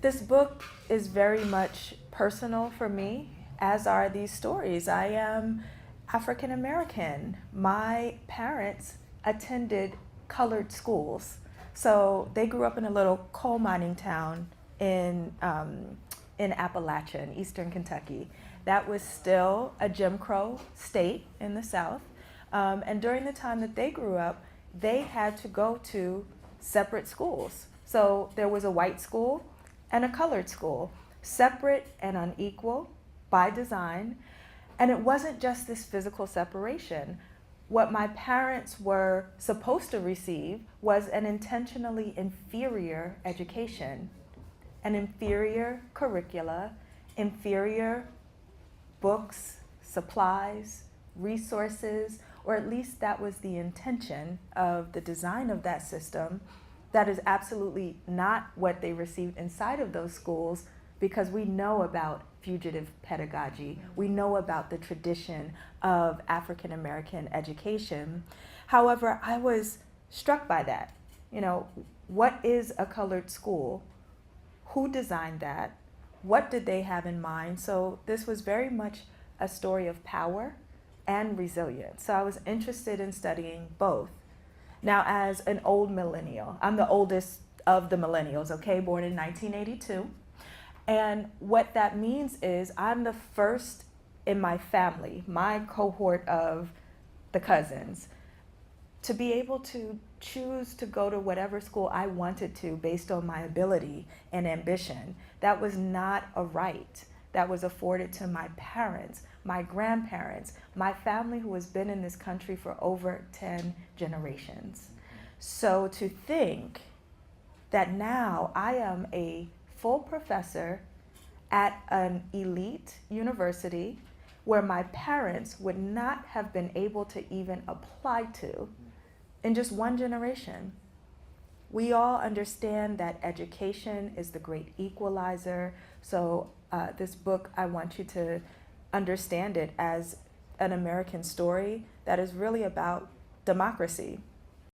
This book is very much personal for me, as are these stories. I am African American. My parents attended colored schools. So they grew up in a little coal mining town in Appalachia, in eastern Kentucky. That was still a Jim Crow state in the South. And during the time that they grew up, they had to go to separate schools. So there was a white school and a colored school, separate and unequal by design. And it wasn't just this physical separation. What my parents were supposed to receive was an intentionally inferior education, an inferior curricula, inferior books, supplies, resources, or at least that was the intention of the design of that system. That is absolutely not what they received inside of those schools, because we know about fugitive pedagogy. We know about the tradition of African American education. However, I was struck by that. You know, what is a colored school? Who designed that? What did they have in mind? So this was very much a story of power and resilience. So I was interested in studying both. Now, as an old millennial, I'm the oldest of the millennials, okay, born in 1982. And what that means is I'm the first in my family, my cohort of the cousins, to be able to choose to go to whatever school I wanted to based on my ability and ambition. That was not a right that was afforded to my parents, my grandparents, my family who has been in this country for over 10 generations. So to think that now I am a full professor at an elite university where my parents would not have been able to even apply to in just one generation. We all understand that education is the great equalizer. So this book, I want you to understand it as an American story that is really about democracy.